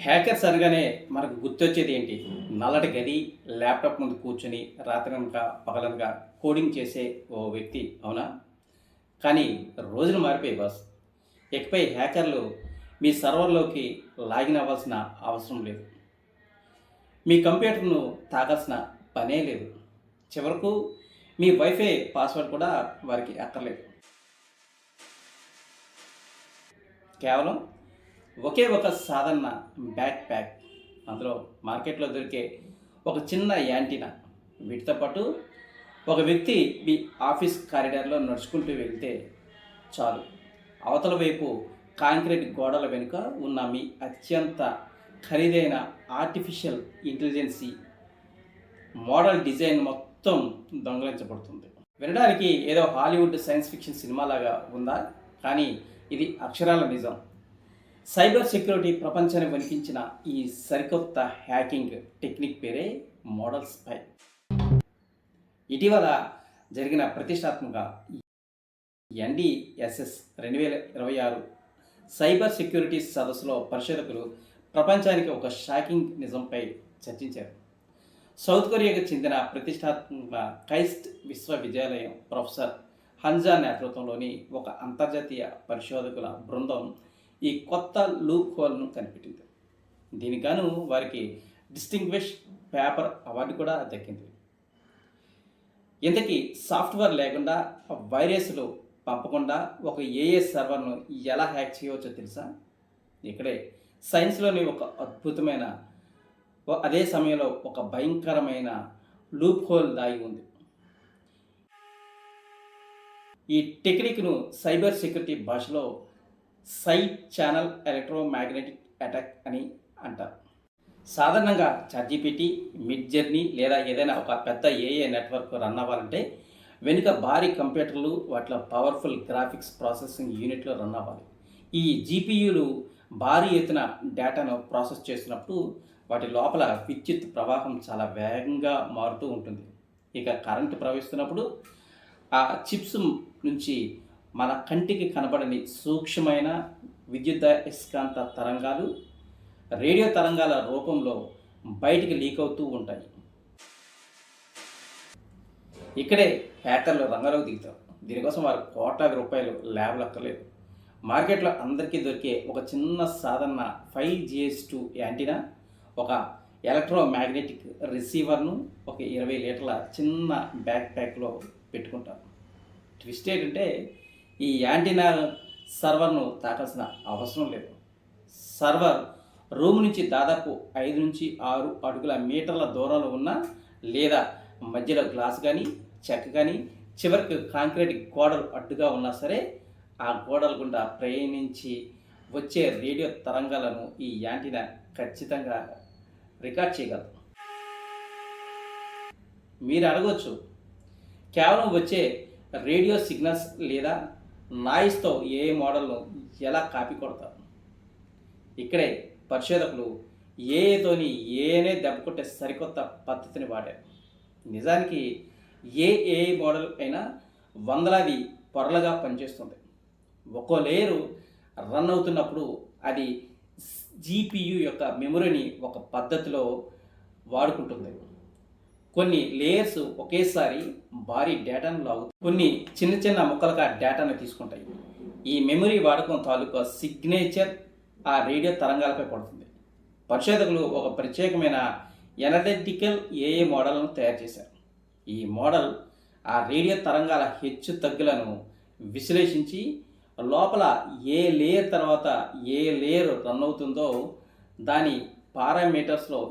Hackers అనగానే మనకు గుర్తొచ్చేది ఏంటి? నల్లటి గది, ల్యాప్‌టాప్ ముందు కూర్చొని రాత్రనక, పగలనక కోడింగ్ చేసే ఓ వ్యక్తి అవునా? కానీ రోజులు మారిపోయాయి బాస్. ఇకపై హ్యాకర్లు మీ సర్వర్‌లోకి లాగిన్ అవ్వాల్సిన అవసరం లేదు. మీ కంప్యూటర్‌ను తాకాల్సిన పనే లేదు. చివరకు మీ వైఫై పాస్వర్డ్ కూడా వారికి అక్కర్లేదు. కేవలం ఒకే ఒక సాధారణ బ్యాక్ ప్యాక్, అందులో మార్కెట్లో దొరికే ఒక చిన్న యాంటీనా, వీటితో పాటు ఒక వ్యక్తి మీ ఆఫీస్ కారిడార్లో నడుచుకుంటూ వెళ్తే చాలు, అవతల వైపు కాంక్రీట్ గోడల వెనుక ఉన్న మీ అత్యంత ఖరీదైన ఆర్టిఫిషియల్ ఇంటెలిజెన్సీ మోడల్ డిజైన్ మొత్తం దొంగలించబడుతుంది. వినడానికి ఏదో హాలీవుడ్ సైన్స్ ఫిక్షన్ సినిమాలాగా ఉందా? కానీ ఇది అక్షరాల నిజం. సైబర్ సెక్యూరిటీ ప్రపంచాన్ని వణికించిన ఈ సరికొత్త హ్యాకింగ్ టెక్నిక్ పేరే మోడల్ స్పై. ఇటీవల జరిగిన ప్రతిష్టాత్మక ఎన్డిఎస్ఎస్ 2026 సైబర్ సెక్యూరిటీ సదస్సులో పరిశోధకులు ప్రపంచానికి ఒక షాకింగ్ నిజంపై చర్చించారు. సౌత్ కొరియాకు చెందిన ప్రతిష్టాత్మక కైస్ట్ విశ్వవిద్యాలయం ప్రొఫెసర్ హన్జా నేతృత్వంలోని ఒక అంతర్జాతీయ పరిశోధకుల బృందం ఈ కొత్త లూప్ హోల్ను కనిపెట్టింది. దీనికి గాను వారికి డిస్టింగ్విష్ పేపర్ అవార్డు కూడా దక్కింది. ఇంతకీ సాఫ్ట్వేర్ లేకుండా వైరస్లు పంపకుండా ఒక ఏఏ సర్వర్ను ఎలా హ్యాక్ చేయవచ్చో తెలుసా? ఇక్కడే సైన్స్లోని ఒక అద్భుతమైన, అదే సమయంలో ఒక భయంకరమైన లూప్ హోల్ దాగి ఉంది. ఈ టెక్నిక్ను సైబర్ సెక్యూరిటీ భాషలో సైడ్ ఛానల్ ఎలక్ట్రోమాగ్నెటిక్ అటాక్ అని అంటారు. సాధారణంగా చాట్‌జీపీటీ, మిడ్ జర్నీ లేదా ఏదైనా ఒక పెద్ద ఏఏ నెట్వర్క్ రన్ అవ్వాలంటే వెనుక భారీ కంప్యూటర్లు, వాటిలో పవర్ఫుల్ గ్రాఫిక్స్ ప్రాసెసింగ్ యూనిట్లు రన్ అవ్వాలి. ఈ జీపీయూలు భారీ ఎత్తున డేటాను ప్రాసెస్ చేస్తున్నప్పుడు వాటి లోపల విద్యుత్ ప్రవాహం చాలా వేగంగా మారుతూ ఉంటుంది. ఇక కరెంటు ప్రవహిస్తున్నప్పుడు ఆ చిప్స్ నుంచి మన కంటికి కనబడని సూక్ష్మమైన విద్యుదయస్కాంత తరంగాలు రేడియో తరంగాల రూపంలో బయటికి లీక్ అవుతూ ఉంటాయి. ఇక్కడే హ్యాకర్లు రంగంలోకి దిగుతారు. దీనికోసం వారు కోట్లాది రూపాయలు ల్యాబ్లు అక్కర్లేదు. మార్కెట్లో అందరికీ దొరికే ఒక చిన్న సాధారణ 5GS2 యాంటీనా, ఒక ఎలక్ట్రోమాగ్నెటిక్ రిసీవర్ను ఒక 20 లీటర్ల చిన్న బ్యాక్ ప్యాక్లో పెట్టుకుంటారు. ట్విస్ట్ ఏంటంటే ఈ యాంటీనా సర్వర్ను తాకాల్సిన అవసరం లేదు. సర్వర్ రూమ్ నుంచి దాదాపు 5 నుంచి 6 అడుగుల మీటర్ల దూరంలో ఉన్న, లేదా మధ్యలో గ్లాస్ కానీ చెక్క కానీ చివరికి కాంక్రీట్ గోడలు అడ్డుగా ఉన్నా సరే, ఆ గోడల గుండా ప్రయాణించి వచ్చే రేడియో తరంగాలను ఈ యాంటీనా ఖచ్చితంగా రికార్డ్ చేయగలదు. మీరు అడగవచ్చు, కేవలం వచ్చే రేడియో సిగ్నల్స్ లేదా నాయిస్తో ఏ మోడల్ను ఎలా కాపీ కొడతారు? ఇక్కడే పరిశోధకులు ఏఏతోని ఏఏనే దెబ్బ కొట్టే సరికొత్త పద్ధతిని వాడారు. నిజానికి ఏ మోడల్ అయినా వందలాది పొరలుగా పనిచేస్తుంది. ఒక్కో లేయరు రన్ అవుతున్నప్పుడు అది జీపీయూ యొక్క మెమరీని ఒక పద్ధతిలో వాడుకుంటుంది. కొన్ని లేయర్స్ ఒకేసారి భారీ డేటాను లాగుతాయి, కొన్ని చిన్న చిన్న ముక్కలుగా డేటాను తీసుకుంటాయి. ఈ మెమరీ వాడకం తాలూకా సిగ్నేచర్ ఆ రేడియో తరంగాలపై పడుతుంది. పరిశోధకులు ఒక ప్రత్యేకమైన ఎనలిటికల్ ఏఏ మోడల్ను తయారు చేశారు. ఈ మోడల్ ఆ రేడియో తరంగాల హెచ్చు తగ్గులను విశ్లేషించి లోపల ఏ లేయర్ తర్వాత ఏ లేయర్ రన్ అవుతుందో దాని పారామీటర్స్లో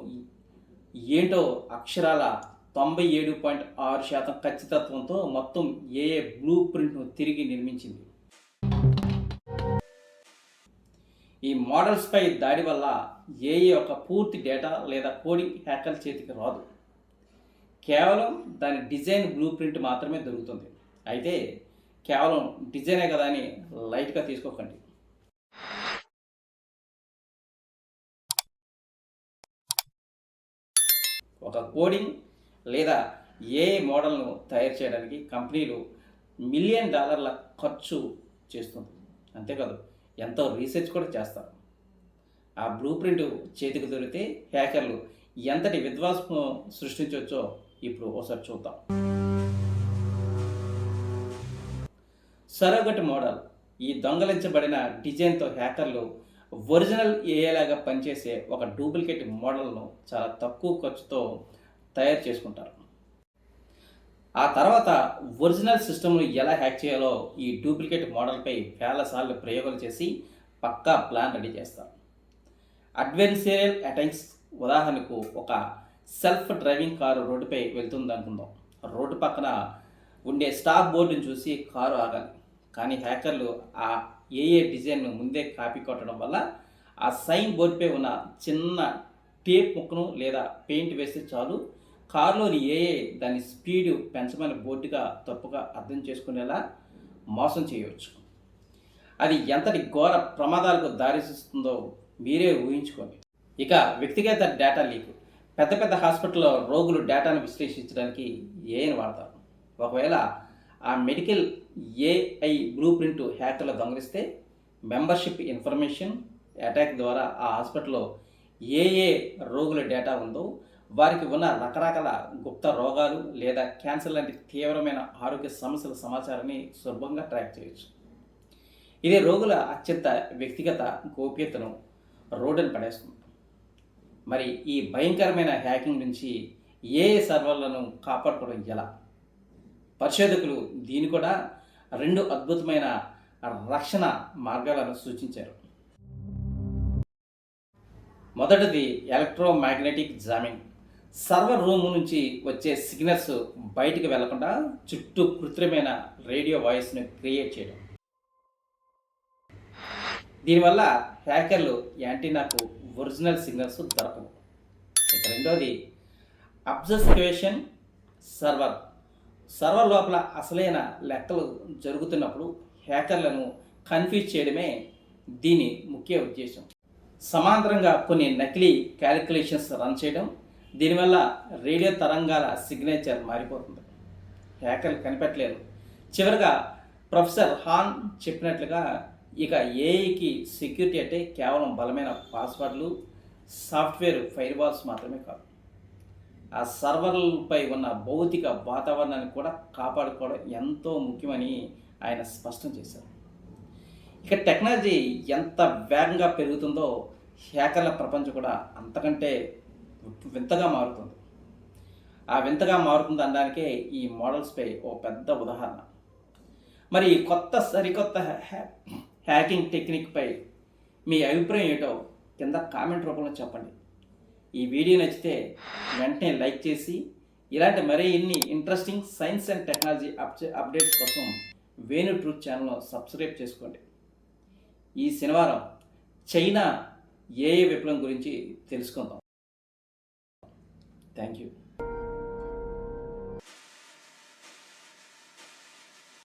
ఏంటో అక్షరాల 97.6% ఖచ్చితత్వంతో మొత్తం ఏఏ బ్లూ ప్రింట్ను తిరిగి నిర్మించింది. ఈ మోడల్స్పై దాడి వల్ల ఏఏ యొక్క పూర్తి డేటా లేదా కోడింగ్ హ్యాకర్ చేతికి రాదు. కేవలం దాని డిజైన్ బ్లూ ప్రింట్ మాత్రమే దొరుకుతుంది. అయితే కేవలం డిజైనే కదా అని లైట్గా తీసుకోకండి. ఒక కోడింగ్ లేదా ఏ మోడల్ను తయారు చేయడానికి కంపెనీలు $1 మిలియన్ ఖర్చు చేస్తుంది. అంతేకాదు, ఎంతో రీసెర్చ్ కూడా చేస్తారు. ఆ బ్లూ ప్రింట్ చేతికి దొరికితే హ్యాకర్లు ఎంతటి విధ్వంసం సృష్టించవచ్చో ఇప్పుడు ఒకసారి చూద్దాం. సరోగట్ మోడల్. ఈ దొంగలించబడిన డిజైన్తో హ్యాకర్లు ఒరిజినల్ ఏఐ లాగా పనిచేసే ఒక డూప్లికేట్ మోడల్ను చాలా తక్కువ ఖర్చుతో తయారు చేసుకుంటారు. ఆ తర్వాత ఒరిజినల్ సిస్టమ్ను ఎలా హ్యాక్ చేయాలో ఈ డూప్లికేట్ మోడల్పై వేల సార్లు ప్రయోగాలు చేసి పక్కా ప్లాన్ రెడీ చేస్తారు. అడ్వెన్చరల్ అటాక్స్. ఉదాహరణకు ఒక సెల్ఫ్ డ్రైవింగ్ కారు రోడ్డుపై వెళ్తుంది అనుకుందాం. రోడ్డు పక్కన ఉండే స్టాప్ బోర్డుని చూసి కారు ఆగాలి. కానీ హ్యాకర్లు ఆ ఏఏ డిజైన్ను ముందే కాపీ కొట్టడం వల్ల ఆ సైన్ బోర్డుపై ఉన్న చిన్న టేప్ ముక్కను లేదా పెయింట్ వేస్తే చాలు, కారులోని ఏఏ దాని స్పీడ్ పెంచమని బోర్డుగా తప్పుగా అర్థం చేసుకునేలా మోసం చేయవచ్చు. అది ఎంతటి ఘోర ప్రమాదాలకు దారితీస్తుందో మీరే ఊహించుకోండి. ఇక వ్యక్తిగత డేటా లీక్. పెద్ద పెద్ద హాస్పిటల్లో రోగులు డేటాను విశ్లేషించడానికి ఏఐని వాడతారు. ఒకవేళ ఆ మెడికల్ ఏఐ బ్లూ ప్రింట్ హ్యాకర్లు దొంగిలిస్తే మెంబర్షిప్ ఇన్ఫర్మేషన్ అటాక్ ద్వారా ఆ హాస్పిటల్లో ఏ రోగుల డేటా ఉందో వారికి ఉన్న రకరకాల గుప్త రోగాలు లేదా క్యాన్సర్ లాంటి తీవ్రమైన ఆరోగ్య సమస్యల సమాచారాన్ని సులభంగా ట్రాక్ చేయొచ్చు. ఇది రోగుల అత్యంత వ్యక్తిగత గోప్యతను రోడ్డున పడేస్తుంది. మరి ఈ భయంకరమైన హ్యాకింగ్ నుంచి ఏఐ సర్వర్లను కాపాడుకోవడం ఎలా? పరిశోధకులు దీని కూడా 2 అద్భుతమైన రక్షణ మార్గాలను సూచించారు. మొదటిది ఎలక్ట్రోమాగ్నెటిక్ జామింగ్. సర్వర్ రూమ్ నుంచి వచ్చే సిగ్నల్స్ బయటికి వెళ్లకుండా చుట్టూ కృత్రిమైన రేడియో వాయిస్ను క్రియేట్ చేయడం. దీనివల్ల హ్యాకర్లు యాంటీనాకు ఒరిజినల్ సిగ్నల్స్ దొరకవు. ఇక రెండోది అబ్జర్వేషన్ సర్వర్. సర్వర్ లోపల అసలైన లెక్కలు జరుగుతున్నప్పుడు హ్యాకర్లను కన్ఫ్యూజ్ చేయడమే దీని ముఖ్య ఉద్దేశం. సమాంతరంగా కొన్ని నకిలీ క్యాలిక్యులేషన్స్ రన్ చేయడం. దీనివల్ల రేడియో తరంగాల సిగ్నేచర్ మారిపోతుంది, హ్యాకర్లు కనిపెట్టలేరు. చివరిగా ప్రొఫెసర్ హాన్ చెప్పినట్లుగా ఇక ఏఐకి సెక్యూరిటీ అంటే కేవలం బలమైన పాస్వర్డ్లు, సాఫ్ట్వేర్ ఫైర్వాల్స్ మాత్రమే కాదు, ఆ సర్వర్లపై ఉన్న భౌతిక వాతావరణాన్ని కూడా కాపాడుకోవడం ఎంతో ముఖ్యమని ఆయన స్పష్టం చేశారు. ఇక టెక్నాలజీ ఎంత వేగంగా పెరుగుతుందో హ్యాకర్ల ప్రపంచం కూడా అంతకంటే వింతగా మారుతుంది. ఆ వింతగా మారుతుంది అనడానికే ఈ మోడల్స్పై ఓ పెద్ద ఉదాహరణ. మరి సరికొత్త హ్యాకింగ్ టెక్నిక్పై మీ అభిప్రాయం ఏంటో కింద కామెంట్ రూపంలో చెప్పండి. ఈ వీడియో నచ్చితే వెంటనే లైక్ చేసి ఇలాంటి మరిన్ని interesting science and technology updates కోసం వేణు ట్రూత్ ఛానల్ను సబ్స్క్రైబ్ చేసుకోండి. ఈ శనివారం చైనా ఏఐ విప్లవం గురించి తెలుసుకుందాం. Thank you.